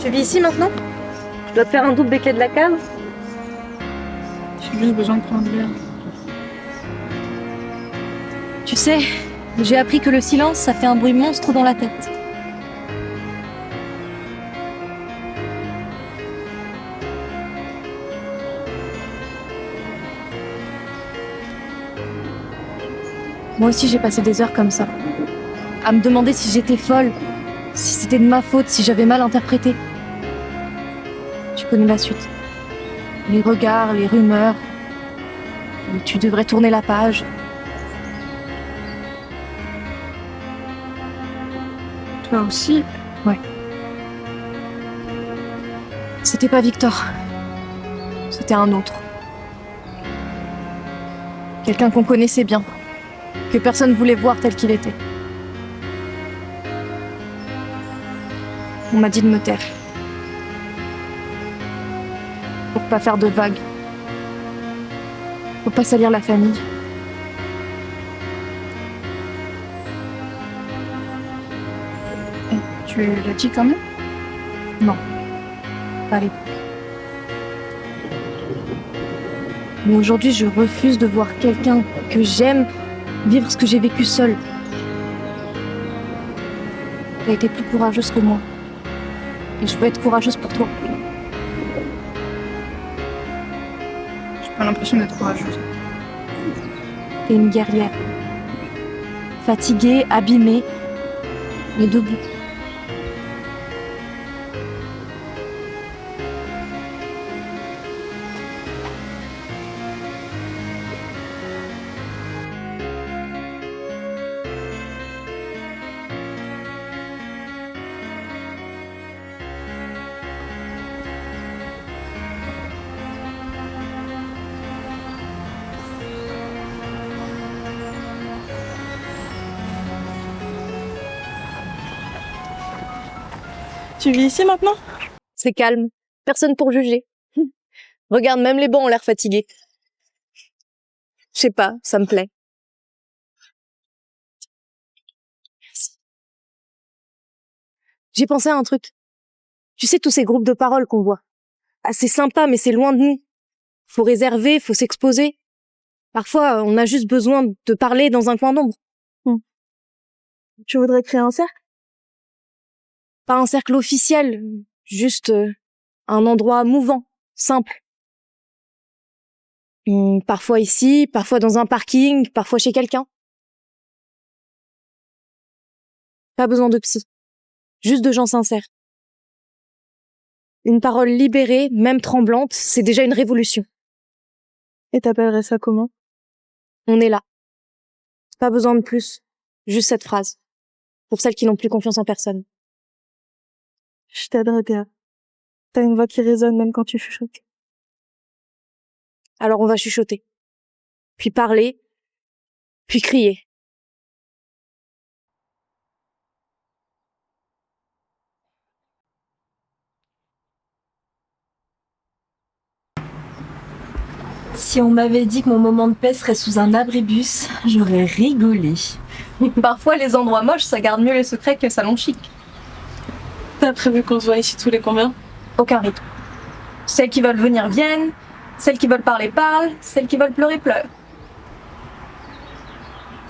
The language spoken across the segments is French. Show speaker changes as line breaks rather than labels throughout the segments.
Tu vis ici maintenant? Je dois te faire un double des clés de la cave?
J'ai juste besoin de prendre l'air.
Tu sais, j'ai appris que le silence, ça fait un bruit monstre dans la tête. Moi aussi, j'ai passé des heures comme ça, à me demander si j'étais folle, si c'était de ma faute, si j'avais mal interprété. Tu connais la suite. Les regards, les rumeurs. Et tu devrais tourner la page.
Toi aussi?
Ouais. C'était pas Victor. C'était un autre. Quelqu'un qu'on connaissait bien. Que personne voulait voir tel qu'il était. On m'a dit de me taire. Pour pas faire de vagues. Pour pas salir la famille.
Et tu l'as dit quand même?
Non. Pas à l'époque. Mais aujourd'hui, je refuse de voir quelqu'un que j'aime vivre ce que j'ai vécu seule. T'as été plus courageuse que moi. Et je veux être courageuse pour toi.
J'ai pas l'impression d'être courageuse.
T'es une guerrière. Fatiguée, abîmée, mais debout.
Tu vis ici maintenant?
C'est calme. Personne pour juger. Regarde, même les bancs ont l'air fatigués. Je sais pas, ça me plaît. Merci. J'ai pensé à un truc. Tu sais, tous ces groupes de parole qu'on voit. Ah, c'est sympa, mais c'est loin de nous. Faut réserver, faut s'exposer. Parfois, on a juste besoin de parler dans un coin d'ombre. Tu voudrais créer un cercle? Pas un cercle officiel, juste un endroit mouvant, simple. Parfois ici, parfois dans un parking, parfois chez quelqu'un. Pas besoin de psy, juste de gens sincères. Une parole libérée, même tremblante, c'est déjà une révolution. Et t'appellerais ça comment? On est là. Pas besoin de plus, juste cette phrase. Pour celles qui n'ont plus confiance en personne. Je t'aiderai, Théa. T'as une voix qui résonne même quand tu chuchotes. Alors on va chuchoter. Puis parler. Puis crier.
Si on m'avait dit que mon moment de paix serait sous un abribus, j'aurais rigolé.
Parfois, les endroits moches, ça garde mieux les secrets que les salons chics.
T'as prévu qu'on se voit ici tous les combien?
Aucun rythme. Celles qui veulent venir viennent, celles qui veulent parler parlent, celles qui veulent pleurer pleurent.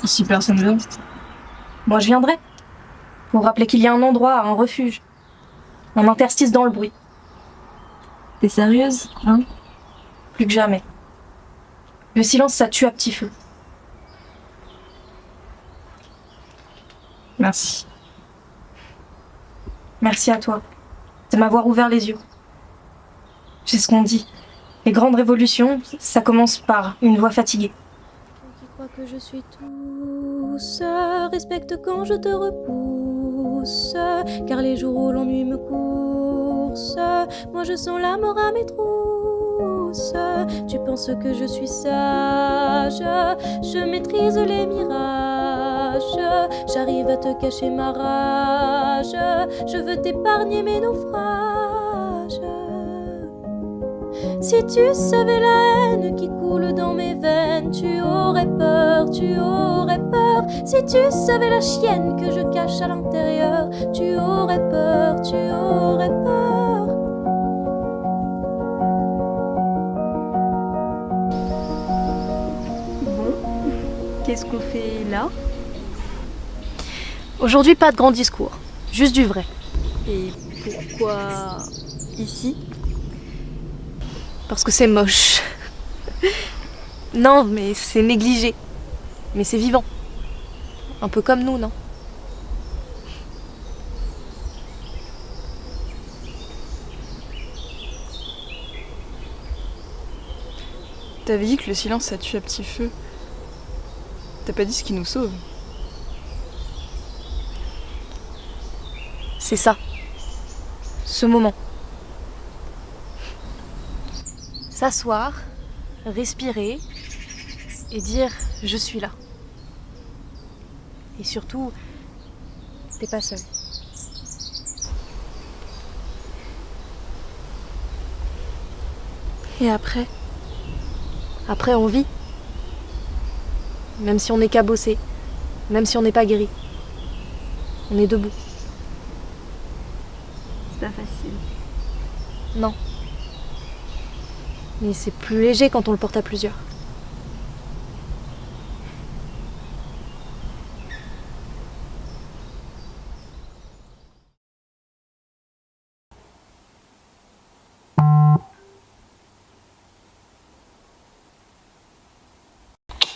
Et si personne vient?
Moi, je viendrai. Pour rappeler qu'il y a un endroit, un refuge. Un interstice dans le bruit.
T'es sérieuse, hein?
Plus que jamais. Le silence, ça tue à petit feu.
Merci.
Merci à toi de m'avoir ouvert les yeux. C'est ce qu'on dit. Les grandes révolutions, ça commence par une voix fatiguée.
Qui croit que je suis tous, respecte quand je te repousse, car les jours où l'ennui me course, moi je sens la mort à mes trousses. Tu penses que je suis sage, je maîtrise les mirages, j'arrive à te cacher ma rage, je veux t'épargner mes naufrages. Si tu savais la haine qui coule dans mes veines, tu aurais peur, tu aurais peur. Si tu savais la chienne que je cache à l'intérieur, tu aurais peur, tu aurais peur.
Qu'est-ce qu'on fait là?
Aujourd'hui, pas de grand discours, juste du vrai.
Et pourquoi ici?
Parce que c'est moche. Non, mais c'est négligé. Mais c'est vivant. Un peu comme nous, non?
T'avais dit que le silence ça tue à petit feu. T'as pas dit ce qui nous sauve.
C'est ça. Ce moment. S'asseoir, respirer et dire « je suis là ». Et surtout, t'es pas seul. Et après? Après, on vit. Même si on est cabossé, même si on n'est pas guéri. On est debout.
C'est pas facile.
Non. Mais c'est plus léger quand on le porte à plusieurs.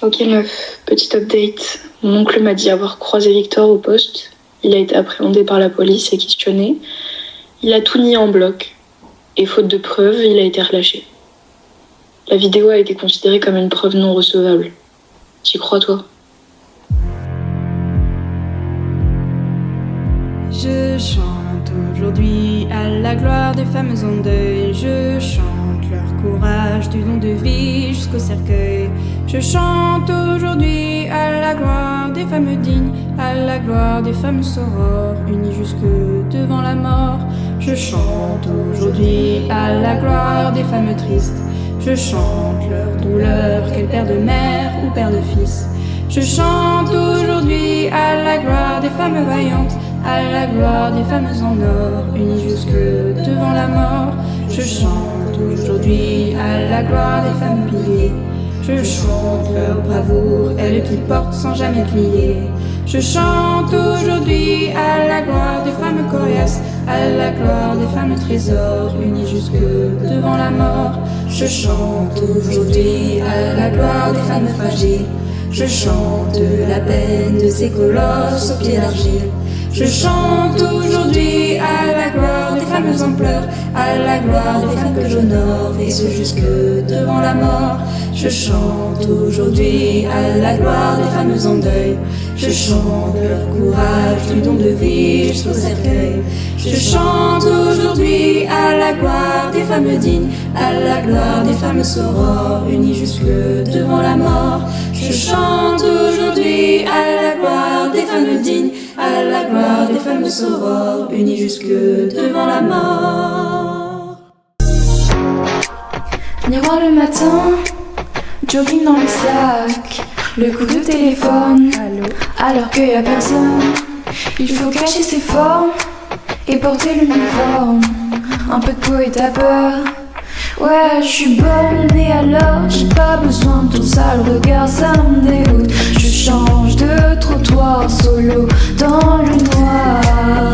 Ok meuf, petit update. Mon oncle m'a dit avoir croisé Victor au poste. Il a été appréhendé par la police et questionné. Il a tout nié en bloc. Et faute de preuves, il a été relâché. La vidéo a été considérée comme une preuve non recevable. T'y crois toi?
Je chante aujourd'hui à la gloire des femmes en deuil. Je chante leur courage du don de vie jusqu'au cercueil. Je chante aujourd'hui à la gloire des femmes dignes, à la gloire des femmes sorores, unies jusque devant la mort. Je chante aujourd'hui à la gloire des femmes tristes. Je chante leur douleur, qu'elles père de mère ou père de fils. Je chante aujourd'hui à la gloire des femmes vaillantes, à la gloire des femmes en or, unies jusque devant la mort. Je chante aujourd'hui à la gloire des femmes piliers. Je chante leur bravoure, elles qui portent sans jamais plier. Je chante aujourd'hui à la gloire des femmes coriaces, à la gloire des femmes trésors, unies jusque devant la mort. Je chante aujourd'hui à la gloire des femmes fragiles. Je chante la peine de ces colosses aux pieds d'argile. Je chante aujourd'hui à la gloire des femmes en pleurs, à la gloire des femmes que j'honore, et ce jusque devant la mort. Je chante aujourd'hui à la gloire des femmes en deuil. Je chante leur courage du don de vie jusqu'au cercueil. Je chante aujourd'hui à la gloire des femmes dignes, à la gloire des femmes sorores, unies jusque devant la mort. Je chante aujourd'hui à la gloire des femmes dignes, à la gloire des femmes sorores, unies jusque devant la mort.
Miroir le matin, jogging dans le sac, le coup de téléphone, alors qu'il y a personne. Il faut cacher ses formes et porter l'uniforme, un peu de peau et ta peur. Ouais, je suis bonne et alors j'ai pas besoin de ton sale regard, ça me dégoûte. Je change de trottoir solo dans le noir.